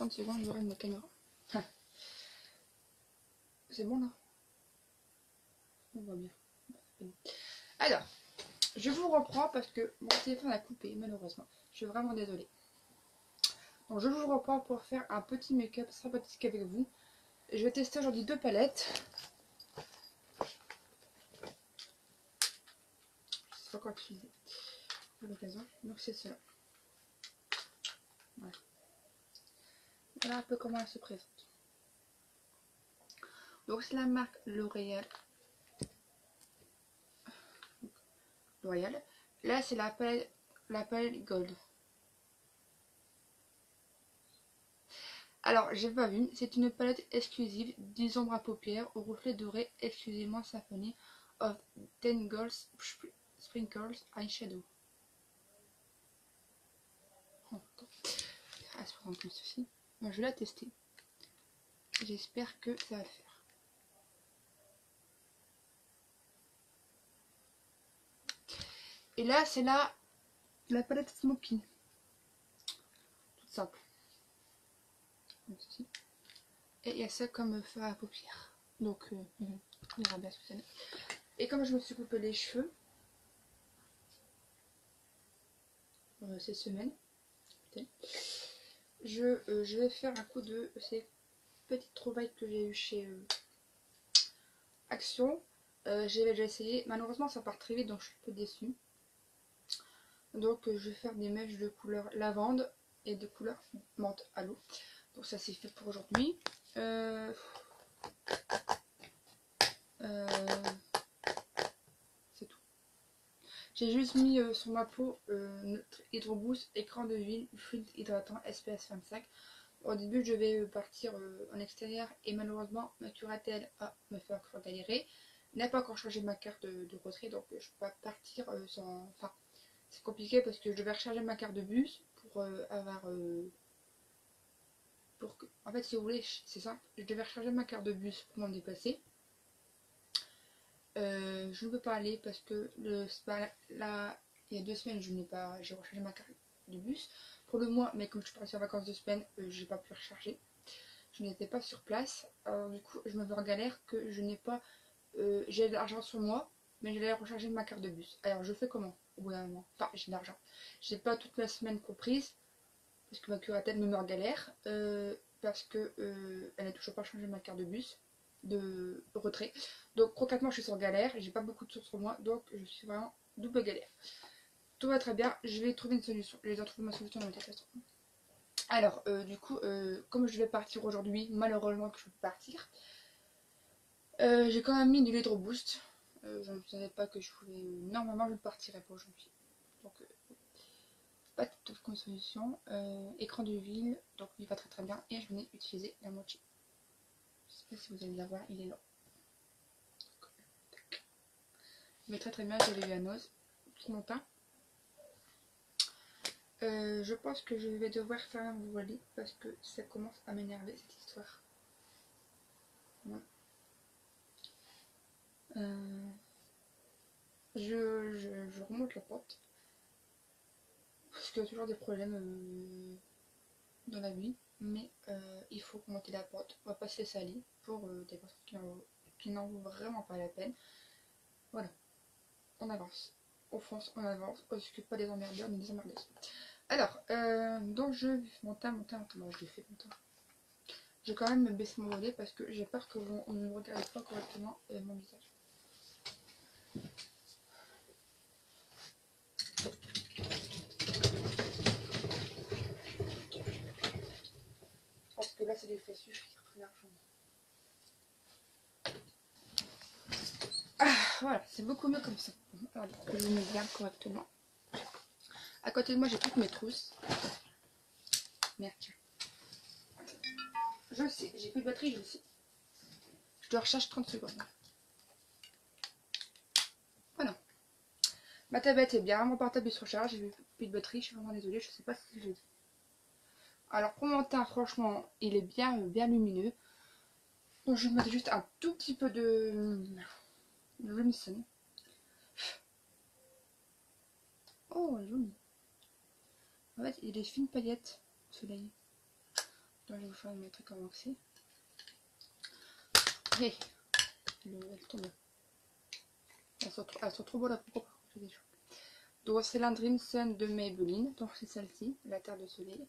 30 secondes, je règle ma caméra. C'est bon là? On voit bien. Alors, je vous reprends parce que mon téléphone a coupé malheureusement. Je suis vraiment désolée. Donc je vous reprends pour faire un petit make-up sympathique avec vous. Je vais tester aujourd'hui 2 palettes. Je sais pas quoi utiliser à l'occasion. Donc c'est cela. Voilà. Voilà un peu comment elle se présente. Donc c'est la marque L'Oréal. Là c'est la palette Gold. Alors j'ai pas vu, c'est une palette exclusive 10 ombres à paupières au reflet doré exclusivement Symphony of 10 Gold Sprinkles Eyeshadow. Oh, elle se présente comme ceci. Moi, je vais la tester. J'espère que ça va le faire. Et là c'est la palette Smoky. Toute simple. Comme ceci. Et il y a ça comme fard à paupières. Donc on verra bien ce que ça donne. Et comme je me suis coupé les cheveux cette semaine, je vais faire un coup de ces petites trouvailles que j'ai eu chez Action. J'avais déjà essayé. Malheureusement ça part très vite donc je suis un peu déçue. Donc je vais faire des mèches de couleur lavande et de couleur menthe à l'eau. Donc ça c'est fait pour aujourd'hui. C'est tout. J'ai juste mis sur ma peau notre Hydro Boost écran de huile, fluide hydratant SPF 25. Au début je vais partir en extérieur et malheureusement ma curatelle me fait encore galérer. N'a pas encore changé ma carte de retrait donc je peux pas partir sans... Enfin c'est compliqué parce que je devais recharger ma carte de bus pour avoir... En fait si vous voulez c'est simple, je devais recharger ma carte de bus pour m'en déplacer. Je ne peux pas aller parce que là, il y a 2 semaines, j'ai rechargé ma carte de bus pour le mois, mais comme je suis partie en vacances 2 semaines, j'ai pas pu recharger. Je n'étais pas sur place, alors du coup, je me vois en galère que je n'ai pas, j'ai de l'argent sur moi, mais j'allais recharger ma carte de bus. Alors je fais comment au bout d'un moment? Enfin, j'ai de l'argent. J'ai pas toute la semaine comprise parce que ma curatelle me met en galère, parce que elle n'a toujours pas changé ma carte de bus de retrait. Donc concrètement je suis sur galère, j'ai pas beaucoup de sources sur moi, donc je suis vraiment double galère. Tout va très bien, je vais trouver une solution. Je vais trouver ma solution dans l'application. Alors du coup, comme je vais partir aujourd'hui, malheureusement que je peux partir, j'ai quand même mis de l'hydro boost. Je ne savais pas que je pouvais. Normalement je ne partirais pas aujourd'hui. Donc pas toute comme solution. Écran de ville, donc il va très très bien. Et je venais utiliser la moitié. Je sais pas si vous allez la voir, il est là. Mais très très bien, j'avais eu à Noz tout mon temps. Je pense que je vais devoir faire un voilier parce que ça commence à m'énerver cette histoire. Ouais. Je remonte la pente parce qu'il y a toujours des problèmes dans la vie, mais il faut remonter la pente. On va pas se laisser aller pour des personnes qui n'en vaut vraiment pas la peine. Voilà, on avance, on fonce, on avance, on ne s'occupe pas des emmerdeurs ni des emmerdeuses. Alors, donc je vais monter, bon, je l'ai fait monter. Je vais quand même me baisser mon volet parce que j'ai peur qu'on ne me regarde pas correctement mon visage. Parce que là, ça lui fait suffire très largement. Ah, voilà, c'est beaucoup mieux comme ça. Alors, que je me garde correctement. À côté de moi, j'ai toutes mes trousses. Merde. Je le sais, j'ai plus de batterie, je le sais. Je dois recharger 30 secondes. Voilà. Ma tablette est bien, mon portable est sur charge, j'ai plus de batterie, je suis vraiment désolée, je sais pas si je l'ai dit. Alors pour mon teint, franchement, il est bien lumineux. Donc je vais mettre juste un tout petit peu de Remsen. Oh, joli. En fait, il y a des fines paillettes au soleil. je vais vous montrer comment c'est. Hey, elle tombe. Elles sont trop beaux là. Donc c'est la Dream Sun de Maybelline. Donc c'est celle-ci, la Terre de Soleil.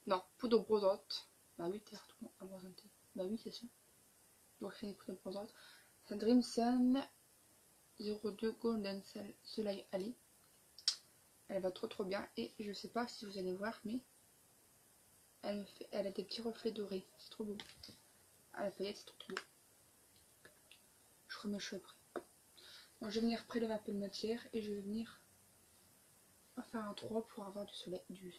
Non, poudre bronzante. Bah oui, terre tout abronzante. Bah oui, c'est ça. Donc c'est une poudre bronzante. C'est la Dream Sun 02 Golden Soleil Alley. Elle va trop bien. Et je sais pas si vous allez voir, mais elle a des petits reflets dorés. C'est trop beau. À la paillette, c'est trop beau. Je remets mes cheveux après. Donc, je vais venir prélever un peu de matière et je vais venir faire un 3 pour avoir du soleil. Il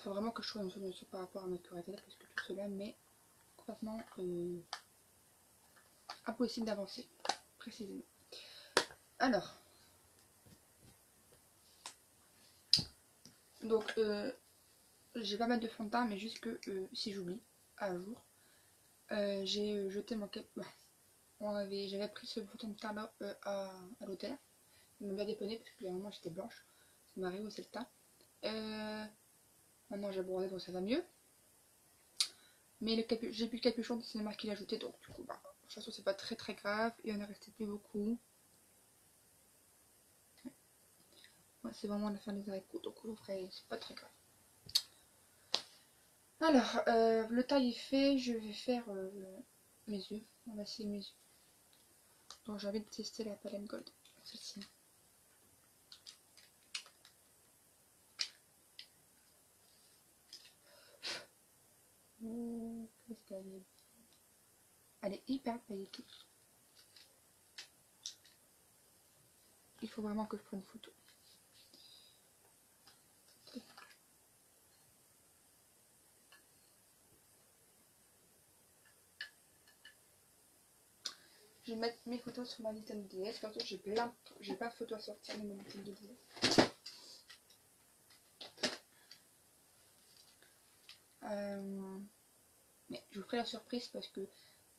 faut vraiment que je trouve une solution par rapport à ma curatelle parce que tout cela m'est complètement impossible d'avancer précisément. Alors, donc j'ai pas mal de fond de teint, mais juste que si j'oublie à jour, j'ai jeté mon cap. J'avais pris ce fond de teint là à l'hôtel. Il m'a bien dépanné parce que vraiment j'étais blanche. Ça m'arrive aussi le teint. Maintenant j'ai bronzé donc ça va mieux. Mais j'ai plus le capuchon, c'est marqué qu'il a ajouté, donc du coup, bah, de toute façon c'est pas très grave. Il en est resté plus beaucoup. Ouais, c'est vraiment la fin des haricots, donc vous ferez, c'est pas très grave. Alors, le taille est fait, je vais faire mes yeux. On va essayer mes yeux. Donc j'ai envie de tester la palette Gold, celle-ci. Qu'est-ce qu'elle est? Elle est hyper pailletée. Il faut vraiment que je prenne une photo. Je vais mettre mes photos sur ma Nintendo DS. Surtout, j'ai plein de photos à sortir de ma Nintendo DS. Mais je vous ferai la surprise parce que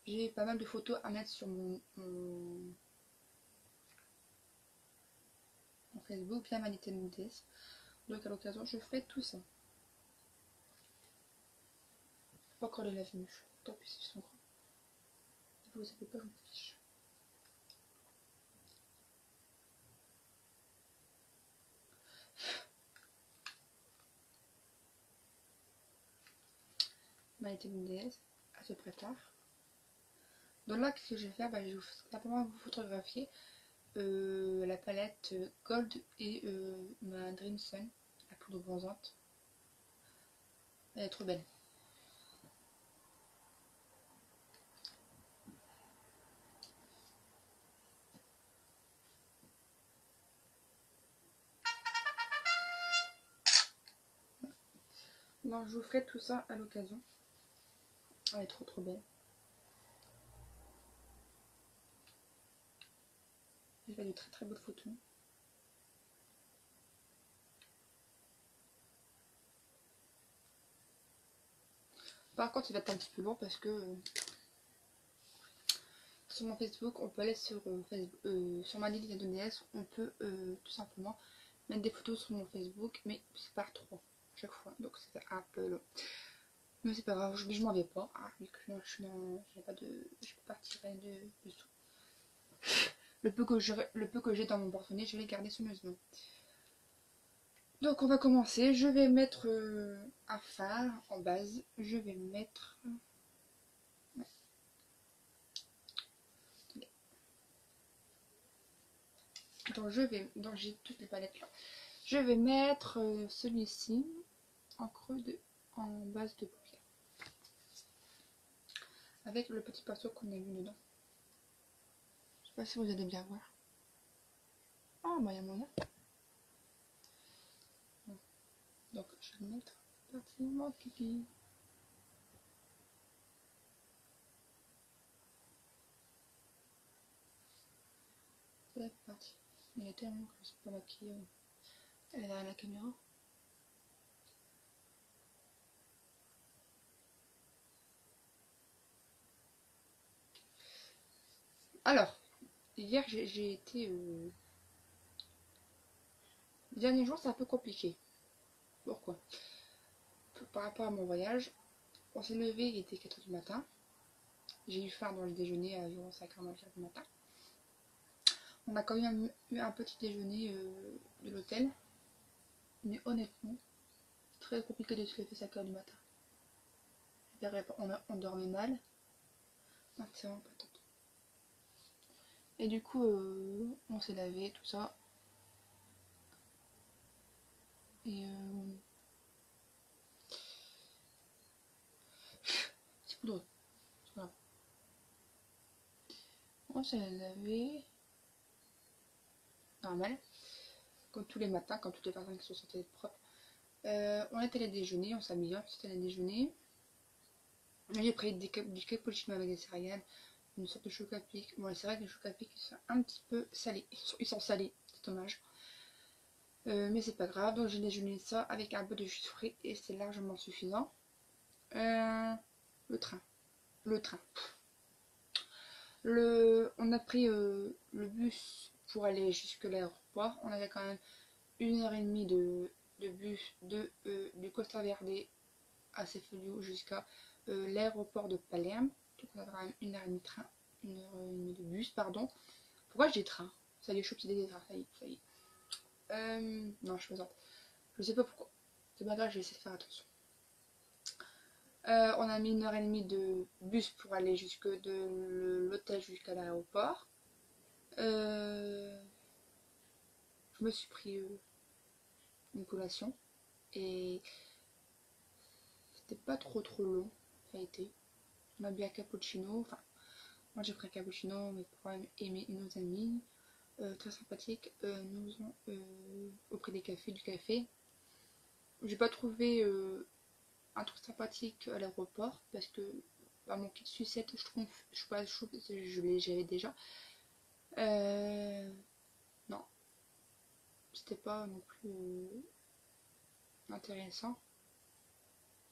j'ai pas mal de photos à mettre sur mon Facebook via ma Nintendo DS. Donc à l'occasion, je ferai tout ça. Pas encore les lave-mouches. Tant pis, ils sont grands. Vous savez pas, je m'en fiche. Ma Nintendo DS, à se prépare. Donc là, ce que je vais faire, bah, je vais simplement vous photographier la palette Gold et ma Dream Sun, la poudre bronzante. Elle est trop belle. Donc je vous ferai tout ça à l'occasion. Elle est trop belle. J'ai fait de très belles photos. Par contre, il va être un petit peu long parce que sur mon Facebook, on peut aller sur ma Nintendo DS, on peut tout simplement mettre des photos sur mon Facebook, mais c'est par 3 chaque fois, donc c'est un peu long. Mais c'est pas grave, je m'en vais pas, hein, vu que je peux pas tirer de sous. Le peu que j'ai dans mon porte-monnaie, je vais les garder soigneusement. Donc on va commencer. Je vais mettre un fard en base. Je vais mettre... Donc j'ai toutes les palettes là. Je vais mettre celui-ci en en base de paupière. Avec le petit pinceau qu'on a vu dedans. Je sais pas si vous allez bien voir. Ah bah il y a moyen. Donc je vais mettre partie mon kiki. C'est parti. Il est tellement que je suis pas maquillée. Elle est derrière la caméra. Alors, hier j'ai été... Les derniers jours c'est un peu compliqué. Pourquoi? Par rapport à mon voyage, on s'est levé, il était 4h du matin. J'ai eu faim dans le déjeuner à environ 5h du matin. On a quand même eu un petit déjeuner de l'hôtel. Mais honnêtement, très compliqué de se lever 5h du matin. On dormait mal. Non, c'est vraiment pas top. Et du coup, on s'est lavé, tout ça. Et c'est poudreux. Voilà. On s'est lavé. Normal. Comme tous les matins, comme toutes les personnes qui sont censées être propres. On est allé déjeuner, on s'amusait, on est allé déjeuner. J'ai pris du cappuccino avec des céréales, une sorte de chocolat pic. Bon, c'est vrai que les chocolat pic ils sont un petit peu salés. Ils sont salés, c'est dommage. Mais c'est pas grave, donc j'ai déjeuné ça avec un peu de jus de fruits et c'est largement suffisant. Le train. Le train. On a pris le bus pour aller jusque l'aéroport. On avait quand même 1h30 de bus du Costa Verde à Cefalù jusqu'à l'aéroport de Palerme. Donc on avait quand même 1h30 de train, 1h30 de bus, pardon. Pourquoi j'ai train? Ça y est, je suis petite des trains, ça y est, ça y est. Non, je plaisante. Je sais pas pourquoi. C'est pas grave, je vais essayer de faire attention. On a mis 1h30 de bus pour aller jusque de l'hôtel jusqu'à l'aéroport. Je me suis pris une collation et c'était pas trop long, ça a été. On a bu un cappuccino, enfin moi j'ai pris un cappuccino, mes parents et nos amis, très sympathiques, nous ont au prix du café. J'ai pas trouvé un truc sympathique à l'aéroport parce que mon kit sucette j'avais déjà. Non, c'était pas non plus intéressant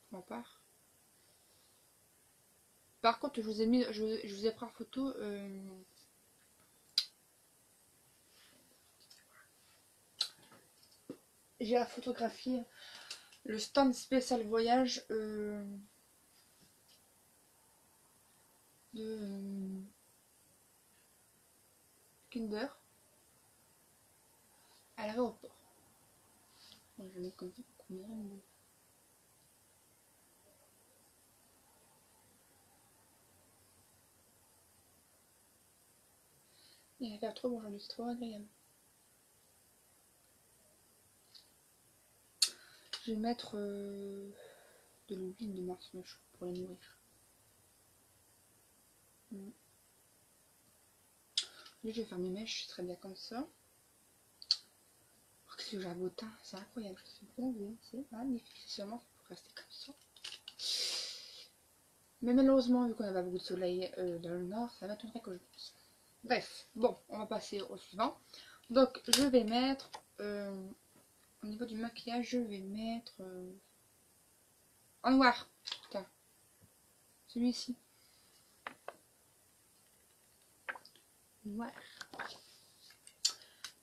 pour ma part. Par contre, je vous ai pris en photo j'ai photographié le stand spécial voyage de Kinder à l'aéroport. Donc, je mets comme ça combien. Il va faire trop bon aujourd'hui, c'est trop agréable. Je vais mettre de l'huile de marshmallow pour les nourrir. Là, je vais faire mes mèches très bien comme ça. Oh, qu'est-ce que j'ai un beau teint, c'est incroyable. C'est magnifique. C'est seulement pour rester comme ça. Mais malheureusement, vu qu'on n'a pas beaucoup de soleil dans le nord, ça m'étonnerait que je pense. Bref, bon, on va passer au suivant. Donc, je vais mettre, au niveau du maquillage, je vais mettre en noir. Putain, celui-ci. Noir.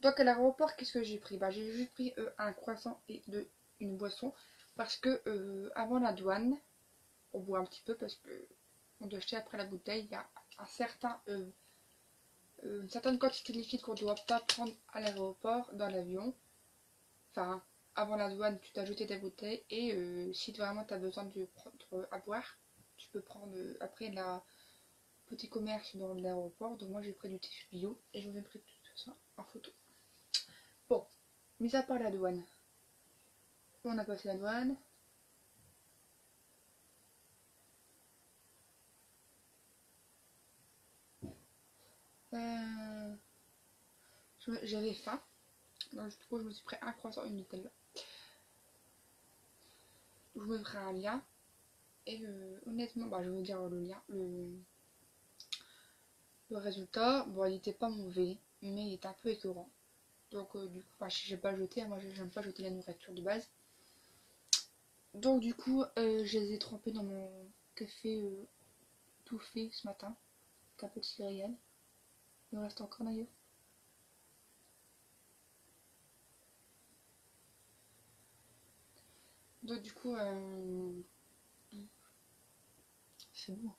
Donc, à l'aéroport, qu'est-ce que j'ai pris? Bah, j'ai juste pris un croissant et une boisson. Parce que avant la douane, on boit un petit peu parce que on doit acheter après la bouteille. Il y a une certaine quantité de liquide qu'on ne doit pas prendre à l'aéroport, dans l'avion. Enfin, avant la douane, tu t'as jeté ta bouteille et si vraiment tu as besoin de prendre à boire, tu peux prendre après la petit commerce dans l'aéroport. Donc moi j'ai pris du thé bio et je vous ai pris tout ça en photo. Bon, mis à part la douane, on a passé la douane. J'avais faim, donc du coup je me suis pris un croissant et une Nutella. Je vous mettrai un lien et honnêtement, bah, je vais vous dire le lien, le résultat. Bon, il n'était pas mauvais, mais il était un peu écœurant. Donc du coup, enfin, j'ai pas jeté, moi j'aime pas jeter la nourriture de base. Donc du coup, je les ai trempés dans mon café tout fait ce matin, avec un peu de céréales. Il me reste encore d'ailleurs. Donc du coup, c'est beau.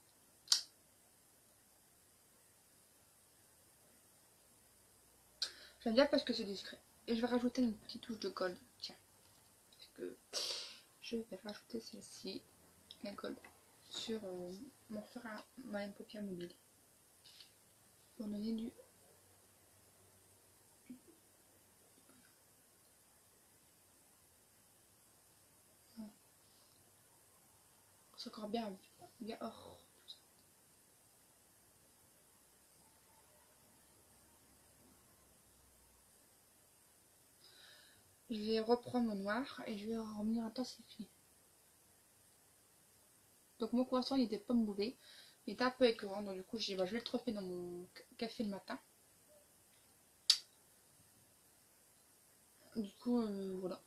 J'aime bien parce que c'est discret. Et je vais rajouter une petite touche de gold. Tiens. Parce que je vais rajouter celle-ci, la gold, sur mon fer à ma paupière mobile. Pour donner du... C'est encore bien, bien or. Je vais reprendre mon noir et je vais revenir intensifier. Donc mon croissant il était pas mauvais, il était un peu écœurant, donc du coup je vais le tremper dans mon café le matin. Du coup voilà.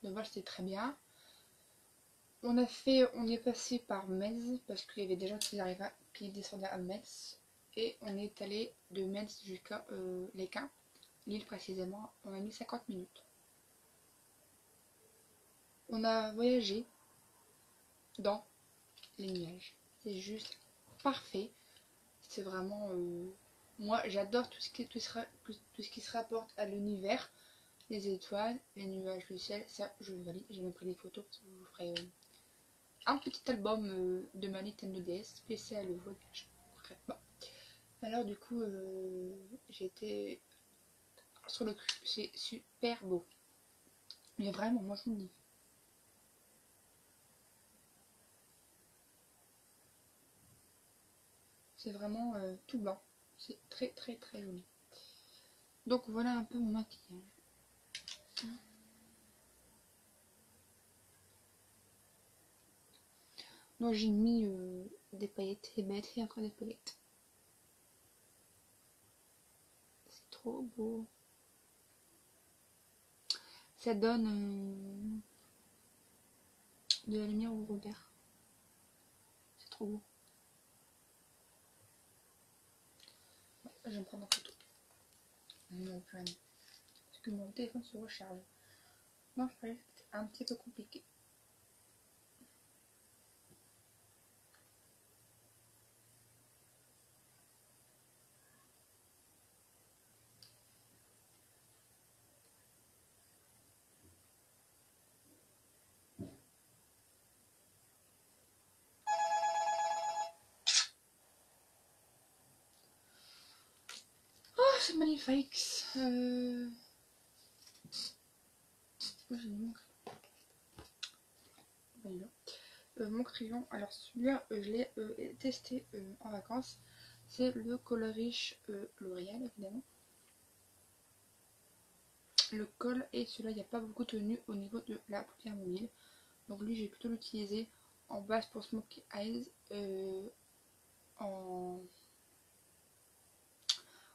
Le vol c'était très bien. On est passé par Metz parce qu'il y avait des gens qui descendaient à Metz et on est allé de Metz jusqu'à l'Équin, l'île précisément. On a mis 50 minutes. On a voyagé dans les nuages. C'est juste parfait. C'est vraiment... moi j'adore tout ce qui se rapporte à l'univers. Les étoiles, les nuages, le ciel, ça je valide. J'ai même pris des photos parce que je vous ferai un petit album de ma Nintendo DS spécial voyage. Bon. Alors du coup j'étais sur le cul. C'est super beau. Mais vraiment, moi je vous le dis. C'est vraiment tout blanc. C'est très très très joli. Donc voilà un peu mon maquillage. Donc j'ai mis des paillettes et bêtes et encore des paillettes. C'est trop beau. Ça donne de la lumière au repère. C'est trop beau. Je vais me prendre en photo. Non, quand même. Parce que mon téléphone se recharge. Non, je croyais que c'était un petit peu compliqué. Oh, c'est magnifique. J'ai mis mon crayon. Alors celui-là, je l'ai testé en vacances. C'est le Colorish L'Oréal, évidemment. Le col et celui-là, il n'y a pas beaucoup de tenue au niveau de la paupière mobile. Donc lui, j'ai plutôt l'utilisé en base pour Smoky Eyes, en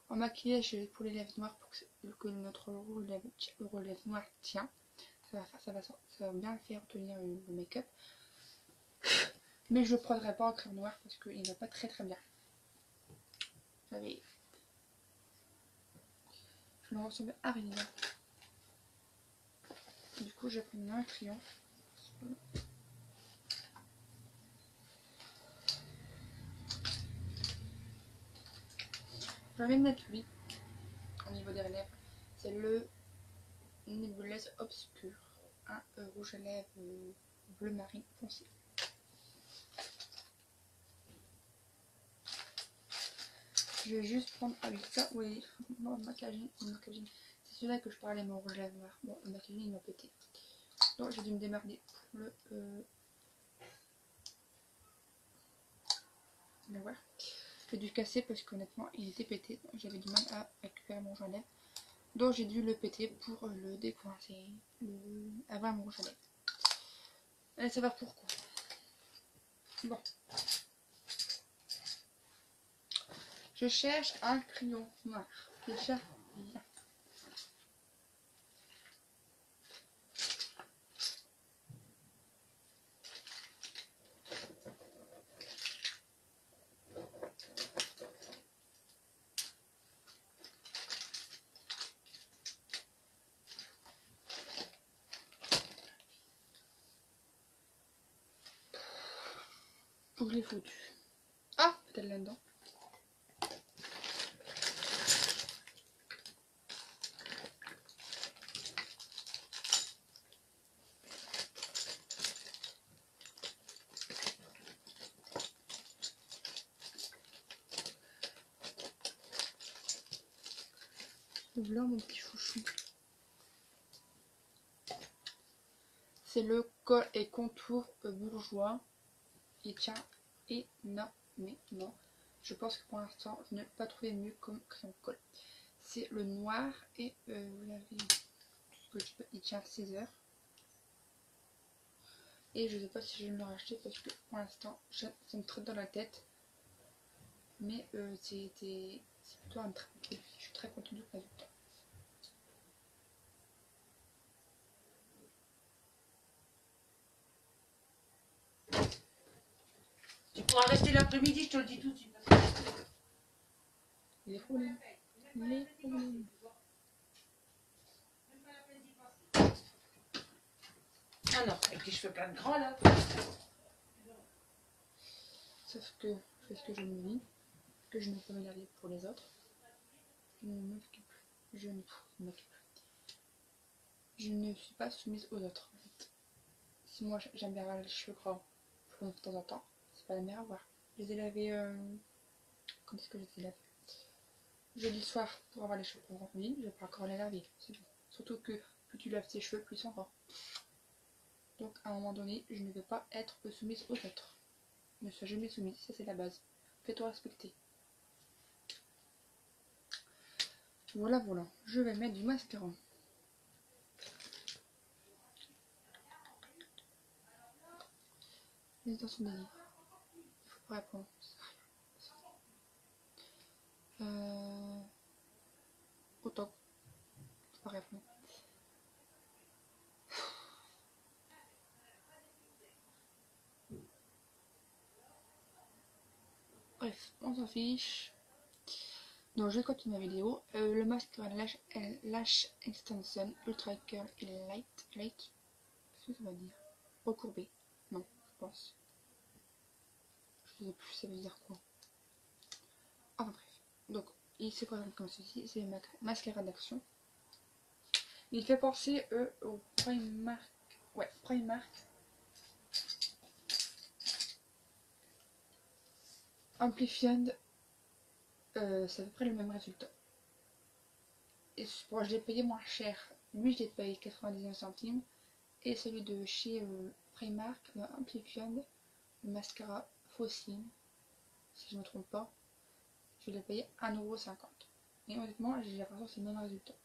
maquillage pour les lèvres noires pour que notre relève noir tient. Ça va bien faire tenir le make-up. Mais je ne le prendrai pas en crayon noir parce qu'il ne va pas très très bien. Je me ressemble à rien. Du coup, j'ai pris un crayon. Je vais mettre lui au niveau des lèvres. C'est le Nebulous Obscur. Un rouge à lèvres bleu marine foncé. Je vais juste prendre avec ça. Oui, non, le maquillage. C'est celui-là que je parlais, mon rouge à lèvres noir. Bon, le maquillage il m'a pété. Donc j'ai dû me démerder pour le voir. J'ai dû casser parce qu'honnêtement il était pété. J'avais du mal à récupérer mon rouge à lèvres. Donc j'ai dû le péter pour le décoincer. Avoir mon rouge à lèvres. Allez savoir pourquoi. Bon. Je cherche un crayon noir. Déjà bien. Où je l'ai foutu? Ah, peut-être là-dedans. Voilà mon petit chouchou. C'est le col et contour bourgeois. Il tient énormément. Je pense que pour l'instant, je n'ai pas trouvé mieux comme crayon colle. C'est le noir et vous l'avez, il tient 6 heures. Et je ne sais pas si je vais me le racheter parce que pour l'instant, ça me trotte dans la tête. Mais c'est plutôt un très bon produit. Je suis très contente du résultat. Tu pourras rester l'après-midi, je te le dis tout de suite. Les problèmes. Les problèmes. Ah non, avec les cheveux pleins de gras là. Sauf que je fais ce que je me dis, que je ne peux pas m'énerver pour les autres. Je ne m'occupe plus. Je ne suis pas soumise aux autres en fait. Si moi j'aime bien avoir les cheveux gras de temps en temps, c'est pas la mer à voir. Je les ai lavés. Quand est-ce que je les ai lavés? Jeudi soir pour avoir les cheveux pour vendredi, je vais pas encore les laver. Surtout que plus tu laves tes cheveux, plus ils sont gras. Donc à un moment donné, je ne vais pas être soumise aux autres. Ne sois jamais soumise, ça c'est la base. Fais-toi respecter. Voilà, voilà. Je vais mettre du mascara. Les intentions des livres. Il faut pas répondre. Autant. Il faut pas répondre. Bref, on s'en fiche. Donc je continue ma vidéo. Le mascara Lash Extension Ultra Curl et Light. Qu'est-ce que ça va dire? Recourbé. Non, je pense. Je ne sais plus ça veut dire quoi. Enfin bref. Donc il se présente comme ceci. C'est le mascara d'action. Il fait penser au Primark. Ouais, Primark. Amplifiant. C'est à peu près le même résultat. Et bon, je l'ai payé moins cher. Lui, je l'ai payé 99 centimes. Et celui de chez Primark, le Amplifiant, le mascara Fossile, si je ne me trompe pas, je l'ai payé 1,50 €. Et honnêtement, j'ai l'impression que c'est le même résultat.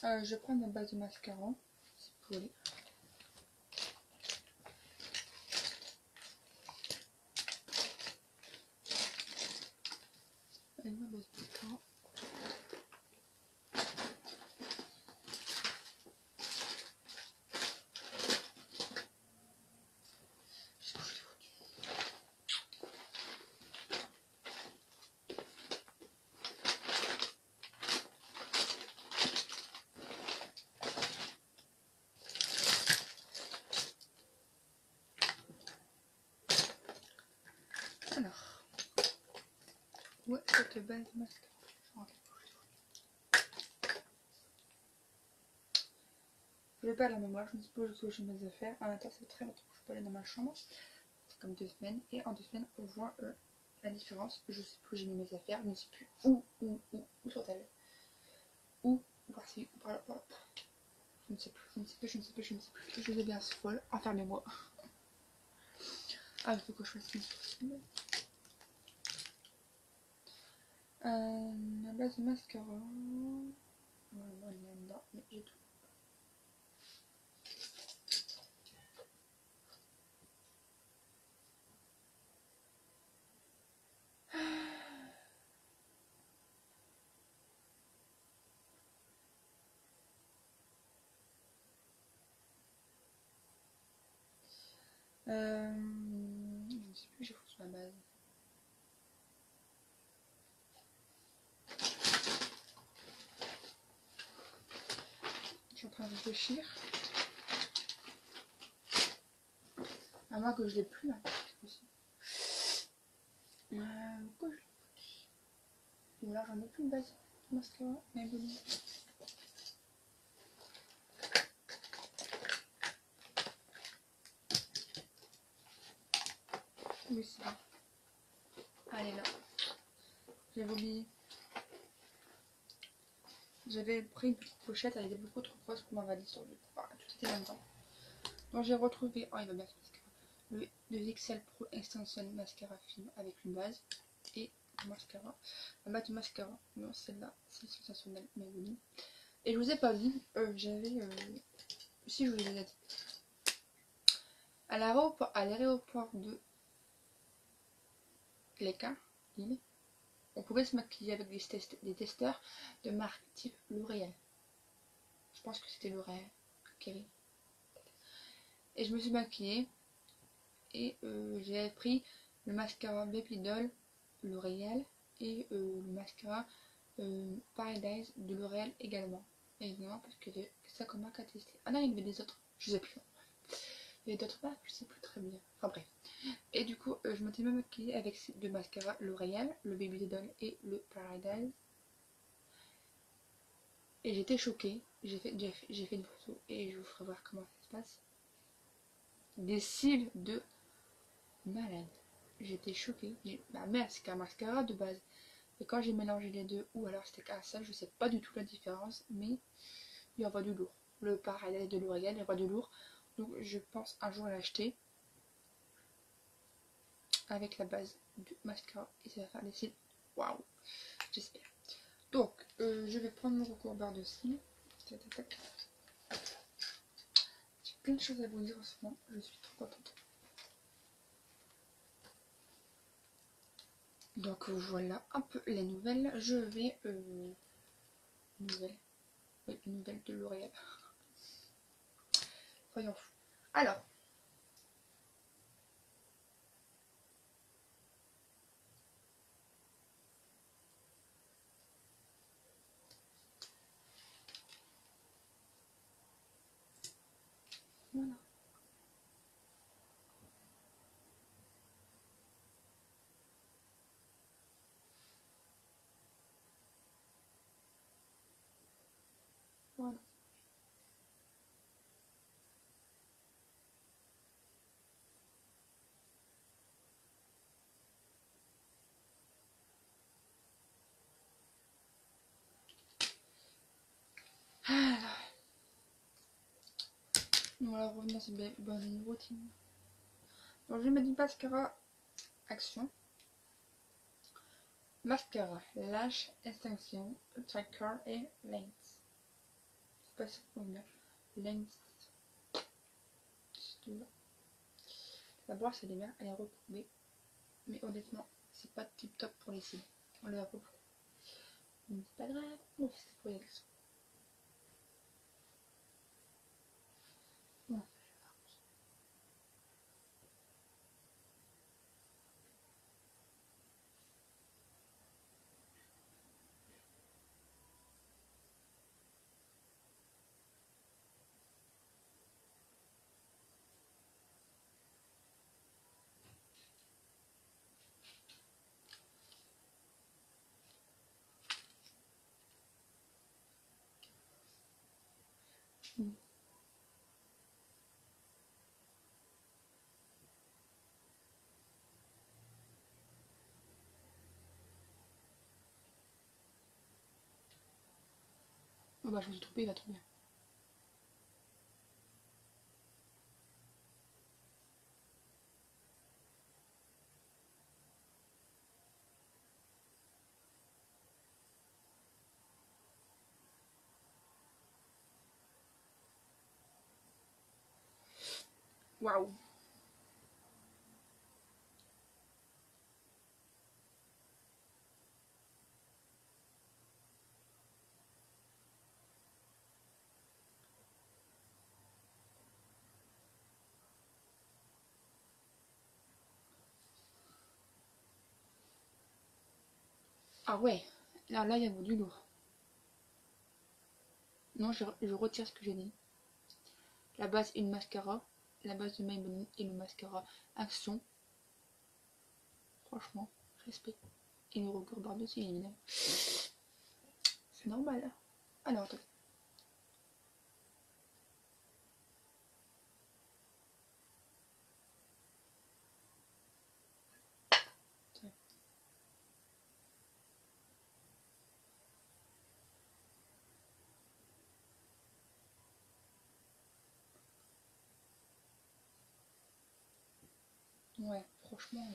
Je prends ma base de mascara, c'est pour aller. Et ma base de mascara. Alors, où est cette base de mascara? Je vais pas à la mémoire, je ne sais pas où j'ai mes affaires. En attendant, c'est très longtemps que je peux aller dans ma chambre. C'est comme 2 semaines. Et en 2 semaines, on voit la différence. Je sais plus où j'ai mis mes affaires. Je ne sais plus où sont-elles. Où voir si par là. Je ne sais plus. Je vais bien folle. Enfermez-moi. Ah, il faut que je fasse mes sourcils. La base de mascara. Voilà, il y a dedans, mais j'ai tout. Je ne sais plus, j'ai foutu ma base. Je suis en train de réfléchir. À moins que je l'ai plus là. Aussi. Pourquoi je l'ai plus? Ou là j'en ai plus une base mascara. Mais bon. Oui, c'est bon. Allez là. J'avais oublié. J'avais pris une petite pochette, elle était beaucoup trop grosse pour ma valise sur le tout était là-dedans. Donc j'ai retrouvé, oh il va bien ce mascara, le 2XL Pro Extension Mascara Film avec une base et un mascara. La base de mascara, non celle-là, c'est sensationnel, mais oui. Et je vous ai pas dit, j'avais, si je vous l'ai dit, à l'aéroport de Léca, on pouvait se maquiller avec des testeurs de marque type L'Oréal. Je pense que c'était L'Oréal, Kevin. Et je me suis maquillée et j'ai pris le mascara Baby Doll L'Oréal et le mascara Paradise de L'Oréal également. Évidemment parce que j'ai ça comme marque à tester. Ah non, il y avait des autres, je sais plus. Il y avait d'autres marques, je sais plus très bien. Enfin bref. Et du coup, je m'étais même maquillée avec ces deux mascaras L'Oréal, le Baby Doll et le Paradise. Et j'étais choquée. J'ai fait une photo et je vous ferai voir comment ça se passe. Des cils de malade. J'étais choquée. Bah merde, c'est qu'un mascara de base. Et quand j'ai mélangé les deux, ou alors c'était qu'un seul, je sais pas du tout la différence, mais il y aura du lourd. Le Paradise de L'Oréal, il y aura du lourd. Donc je pense un jour l'acheter avec la base du mascara et ça va faire des cils. Waouh, j'espère. Donc je vais prendre mon recouvreur de cils. J'ai plein de choses à vous dire en ce moment, je suis trop contente. Donc voilà un peu les nouvelles. Je vais nouvelles de L'Oréal. Voyons fou. Alors voilà. Voilà. Alors, on va revenir à cette bonne routine. Donc je vais mettre du mascara Action. Mascara, Lash, Extension, Tracker et Lens. C'est pas ça pour bien. Lens. La brosse elle est bien, elle est recourbée. Mais honnêtement, c'est pas tip top pour les cils. On les a pas beaucoup. Mais c'est pas grave, on fait ce pour les actions. Voilà. Oh bah je me suis trompée, il va trop bien. Waouh. Ah ouais, là il y a du lourd. Non, je retire ce que j'ai dit. La base, une mascara. la base de Maybelline et le mascara Action. Franchement, respect. Et le recours barre dessus, évidemment. C'est normal. Alors, attends. Ouais, franchement.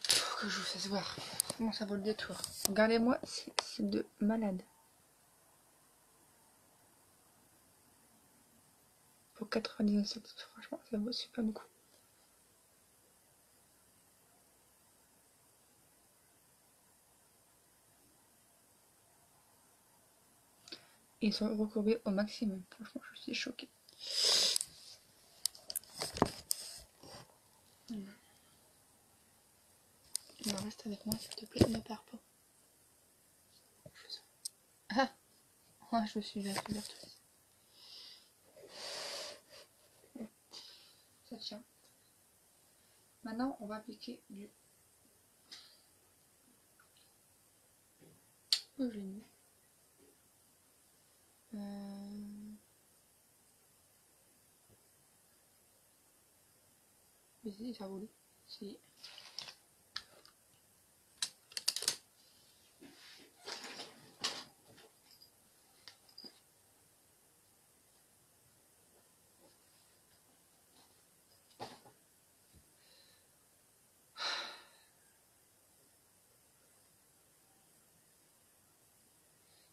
Faut que je vous fasse voir comment ça vaut le détour. Regardez-moi, c'est de malade. Pour 99 centimes, franchement, ça vaut super le coup. Ils sont recourbés au maximum. Franchement, je suis choquée. Non, reste avec moi, s'il te plaît, ne pars pas. Ah, oh, je me suis verte. Ça tient. Maintenant, on va appliquer du... Où je l'ai mis Ici, ça roule. Si.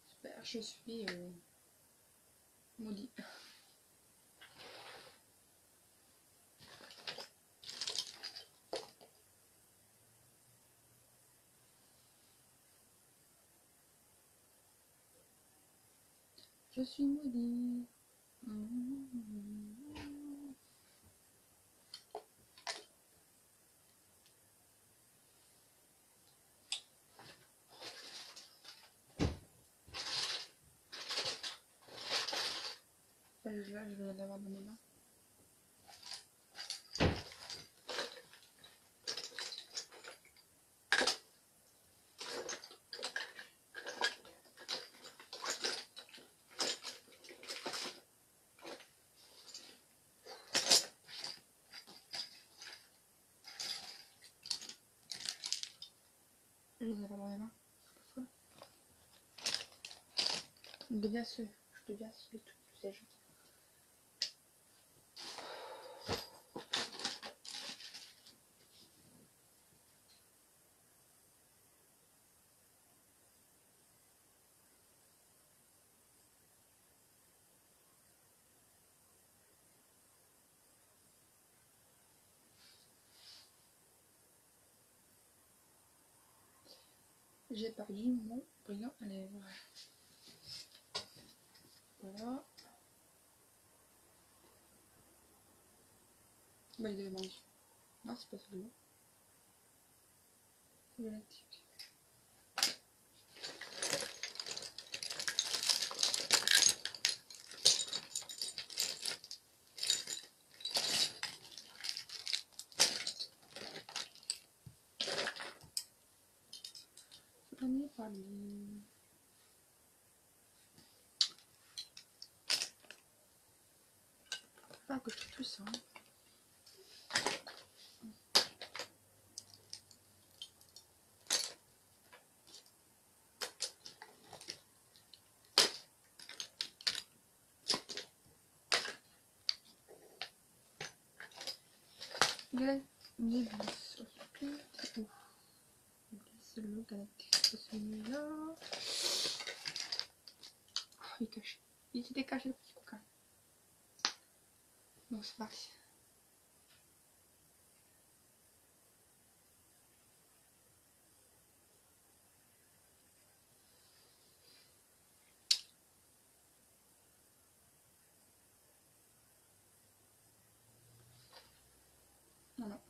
Super, je suis maudit. Je suis maudit. Là, je vais l'avoir dans mes mains. Je les avais dans mes mains. Je deviens ce tout, tu sais, j'ai perdu mon brillant à lèvres. Voilà. Bah, il devait manger. Non, c'est pas celui-là. C'est le lactique. On y est pas lui. Ah, que je fais tout ça. Hein. Les c'est le galactique, c'est celui-là. Oh, il est caché. Il s'était caché le petit coquin. Donc c'est parti. Non, non.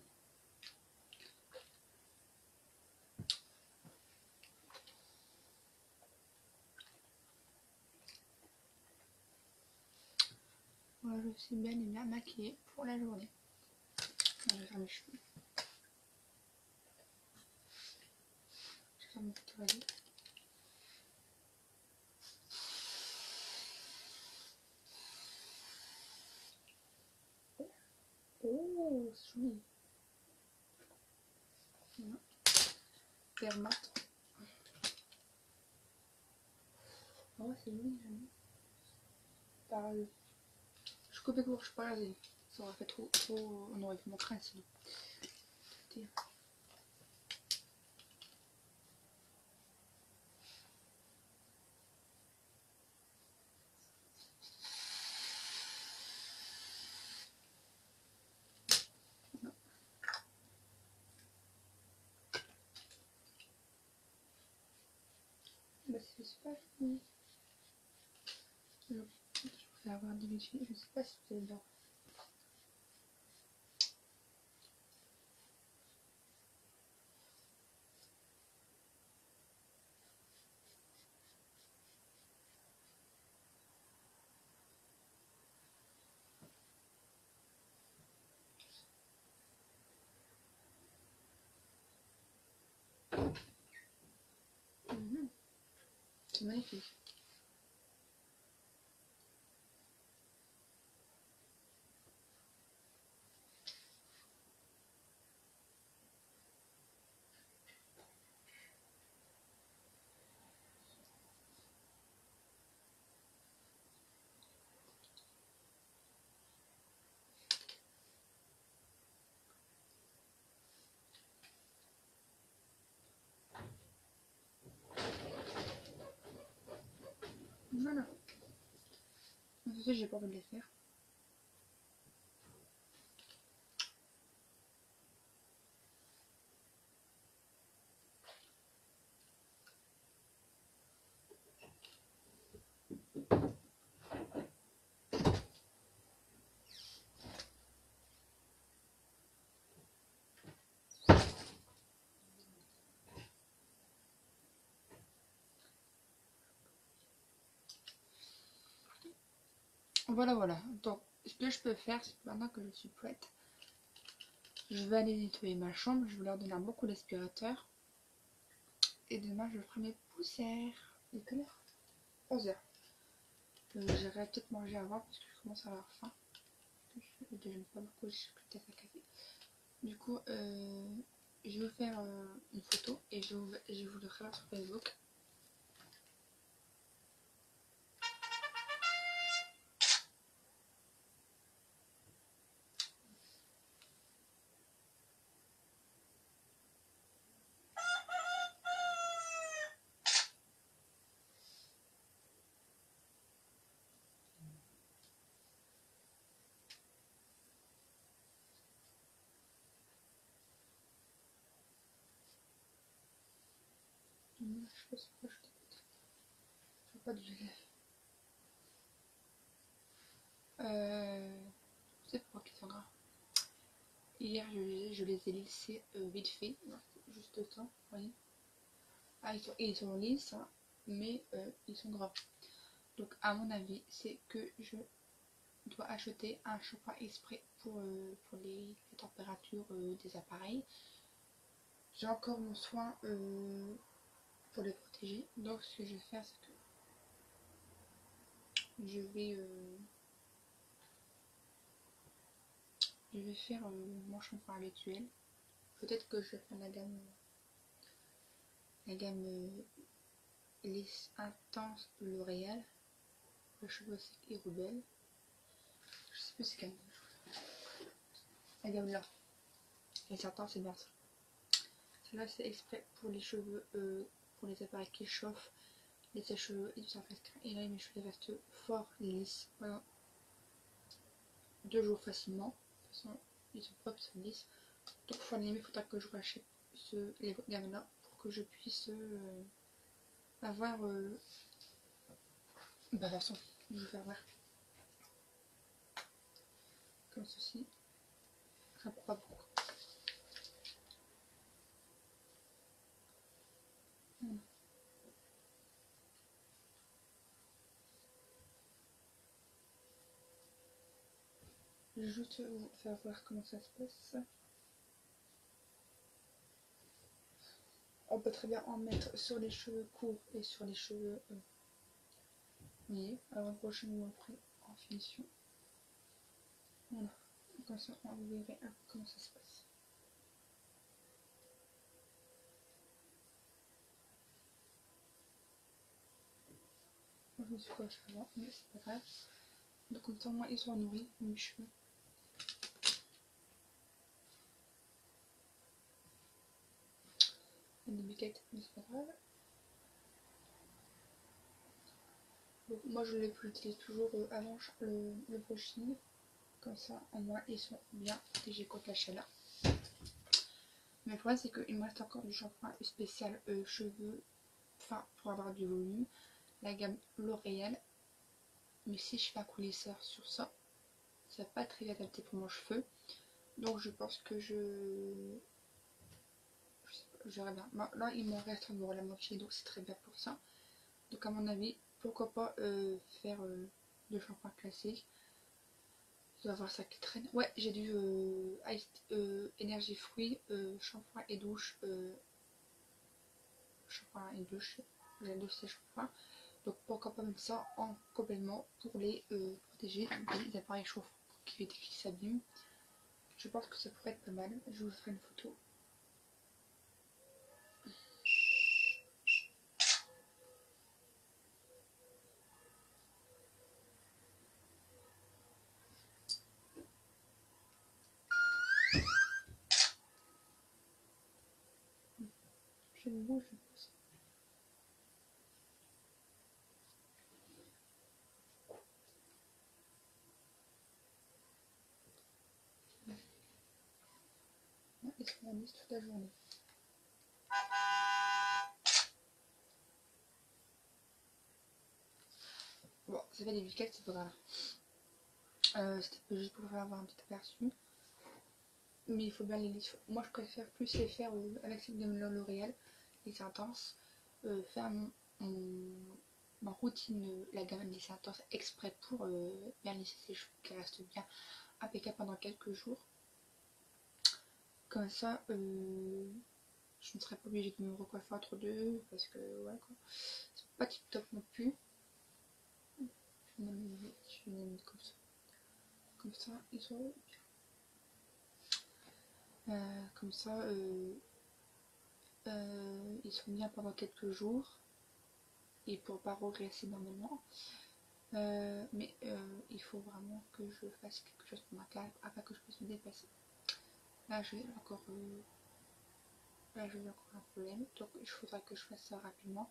je suis bien et bien maquillée pour la journée. Je vais faire mes cheveux. Je vais faire mon petit oiseau. Oh, c'est joli. Voilà. Vert mat. Oh, c'est joli, j'aime. Pareil. Je coupe court, je suis pas rasée. Ça aurait fait trop. On aurait pu montrer sinon. Bah, c'est super joli. Je vais avoir des visuels. Je sais pas si vous allez bien. C'est magnifique. Voilà. En fait, j'ai pas envie de les faire. Voilà, voilà. Donc, ce que je peux faire, c'est que maintenant que je suis prête, je vais aller nettoyer ma chambre. Je vais leur donner un bon coup d'aspirateur. Et demain, je ferai mes poussières. Il est quelle heure? 11h. J'irai peut-être manger avant parce que je commence à avoir faim. Je ne déjeune pas beaucoup, je suis peut-être à café. Du coup, je vais vous faire une photo et je vous le ferai sur Facebook. Je sais pas si je pas de gelée. Je sais pourquoi ils sont gras. Hier, je les ai lissés vite fait, juste le temps, vous voyez. Ah, ils sont lisses, hein, mais ils sont gras. Donc, à mon avis, c'est que je dois acheter un shampoing exprès pour les températures des appareils. J'ai encore mon soin pour les protéger. Donc, ce que je vais faire, c'est que je vais faire mon shampoing habituel. Peut-être que je vais faire la gamme lisse intense de L'Oréal, le cheveu sec et rebelle. Je sais plus c'est quelle la gamme là. Et certains c'est bien ça. Celle-là c'est exprès pour les cheveux, pour les appareils qui chauffent, les sèche-cheveux et tout ça. Et là mes cheveux restent fort lisses. Voilà. 2 jours facilement. De toute façon ils sont propres, ils sont lisses. Donc il faudra que je rachète les gammes là pour que je puisse avoir bah de toute façon je vais faire voir comme ceci. Ça prend pas beaucoup. Voilà. vais juste vous faire voir comment ça se passe. On peut très bien en mettre sur les cheveux courts et sur les cheveux mouillés. Alors prochainement après en finition. Voilà. Comme ça vous verrez un peu comment ça se passe. Moi, je me suis coiffée avant, mais c'est pas grave. Donc comme ça moi ils sont nourris, mes cheveux. Il y a des biquettes, mais c'est pas grave. Donc moi je l'utilise toujours avant le brushing. Comme ça au moins ils sont bien protégés contre la chaleur. Mais le problème c'est qu'il me reste encore du shampoing spécial cheveux, enfin pour avoir du volume. La gamme L'Oréal. Mais si je fais un coulisseur sur ça, ça va pas très adapté pour mon cheveu. Donc je pense que je verrai bien. Bon, là il m'en reste encore la moitié, donc c'est très bien pour ça. Donc à mon avis, pourquoi pas faire de shampoing classique. Je dois avoir ça qui traîne. Ouais, j'ai du énergie fruits, shampoing et douche. Shampoing et douche. La douche c'est shampoing. Donc pourquoi pas mettre ça en complément pour les protéger des appareils chauffants qui éviter qu'ils s'abîment. Je pense que ça pourrait être pas mal. Je vous ferai une photo. Je le bouge, je pense. Ils sont en liste toute la journée. Bon, ça fait des biquettes, c'est pas grave. C'était juste pour avoir un petit aperçu. Mais il faut bien les lisser. Moi, je préfère plus les faire avec cette gamme L'Oréal, les intenses. Faire ma routine, la gamme lisse intense, exprès pour bien lisser ses cheveux qui restent bien impeccables pendant quelques jours. Comme ça, je ne serais pas obligée de me recoiffer entre deux parce que ouais quoi, c'est pas tip top non plus. Je vais les mettre comme ça ils sont bien. Comme ça, ils sont bien pendant quelques jours et pour pas regresser normalement. Mais il faut vraiment que je fasse quelque chose pour ma carte afin que je puisse me dépasser. Là j'ai encore un problème, donc il faudra que je fasse ça rapidement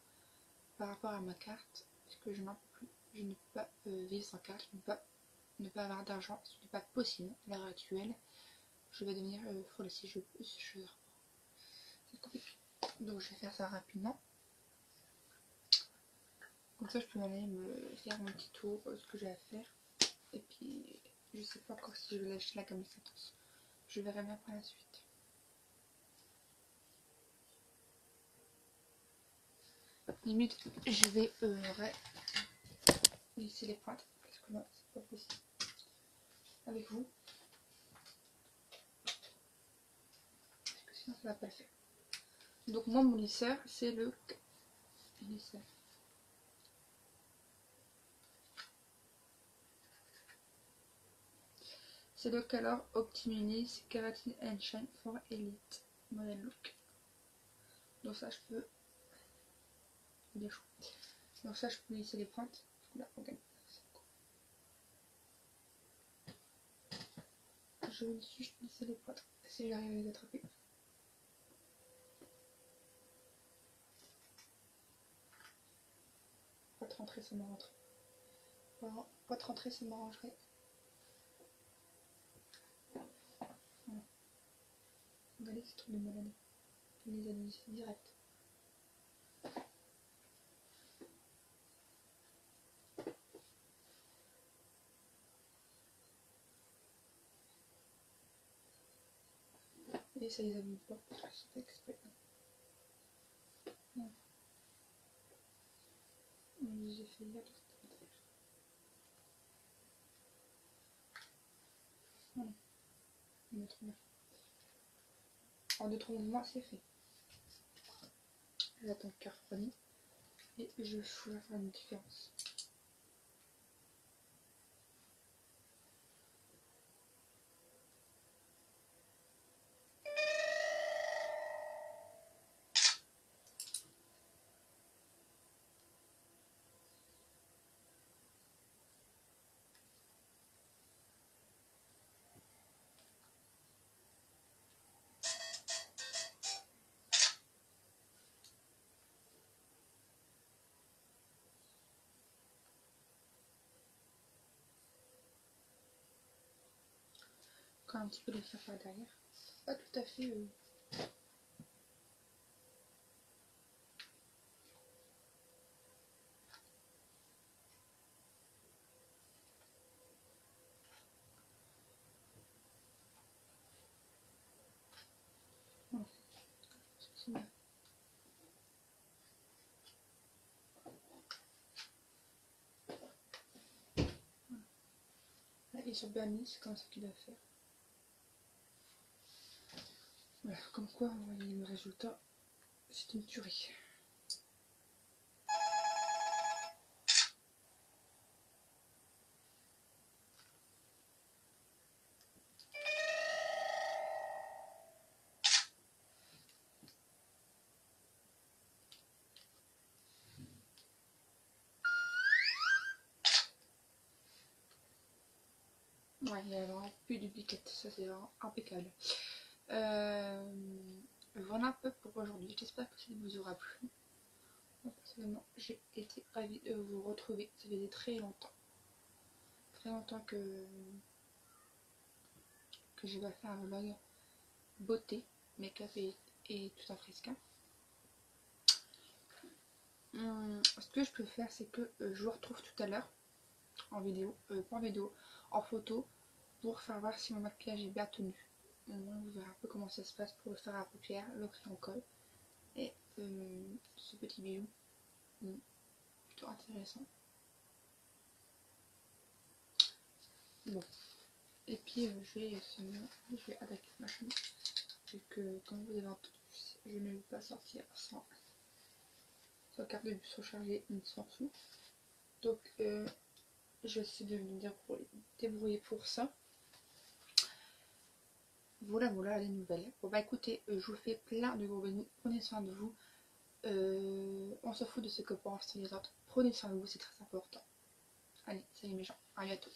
par rapport à ma carte, parce que je n'en peux plus. Je ne peux pas vivre sans carte, je ne peux pas avoir d'argent, ce n'est pas possible à l'heure actuelle. Je vais devenir folle si je peux, c'est compliqué. Donc je vais faire ça rapidement. Comme ça je peux aller me faire mon petit tour, ce que j'ai à faire. Et puis je sais pas encore si je vais lâcher la gamme Santos. Je verrai bien par la suite. Limite je vais lisser les pointes parce que là c'est pas possible avec vous. Parce que sinon ça va pas le faire. Donc moi mon lisseur c'est le lisseur. C'est le Color Optiminis Keratin and Shine for Elite Model Look. Donc ça je peux. Il est chaud. Donc ça je peux lisser les pointes. Là, regarde. Je vais juste lisser les pointes si j'arrive à les attraper. Pas de rentrer, ça m'arrangerait. Pas de rentrer, ça m'arrangerait. Voilà. Regardez ces trucs de malade. Je les ai lissés direct. Et ça les abîme pas parce que c'est fait exprès. Non. J'ai fait hier. trop bien. En 2-3 mois, c'est fait. J'attends que refroidit et je vais faire une différence. Quand un petit peu les faire par derrière. Pas tout à fait. Non, c'est bien. Là, ils sont bien mis, c'est comme ça qu'il doit faire. Voilà, comme quoi, vous voyez le résultat, c'est une tuerie. Ouais, il n'y a vraiment plus de piquettes, ça c'est vraiment impeccable. Voilà un peu pour aujourd'hui, j'espère que ça vous aura plu. Moi, personnellement, j'ai été ravie de vous retrouver, ça faisait très longtemps que je vais faire un vlog beauté, make-up et tout ça fresca. Ce que je peux faire, c'est que je vous retrouve tout à l'heure en vidéo, pas en vidéo, en photo, pour faire voir si mon maquillage est bien tenu. On verra un peu comment ça se passe pour le faire à la paupière, le crayon colle et ce petit bijou. Plutôt intéressant. Bon. Et puis je vais attaquer ma chaîne. Vu que comme vous avez entendu, je ne vais pas sortir sans carte de bus rechargée ni sans sous. Donc je vais essayer de me débrouiller pour ça. Voilà les nouvelles. Bon bah écoutez, je vous fais plein de gros bisous. Prenez soin de vous. On se fout de ce que pensent les autres. Prenez soin de vous, c'est très important. Allez, salut mes gens. À bientôt.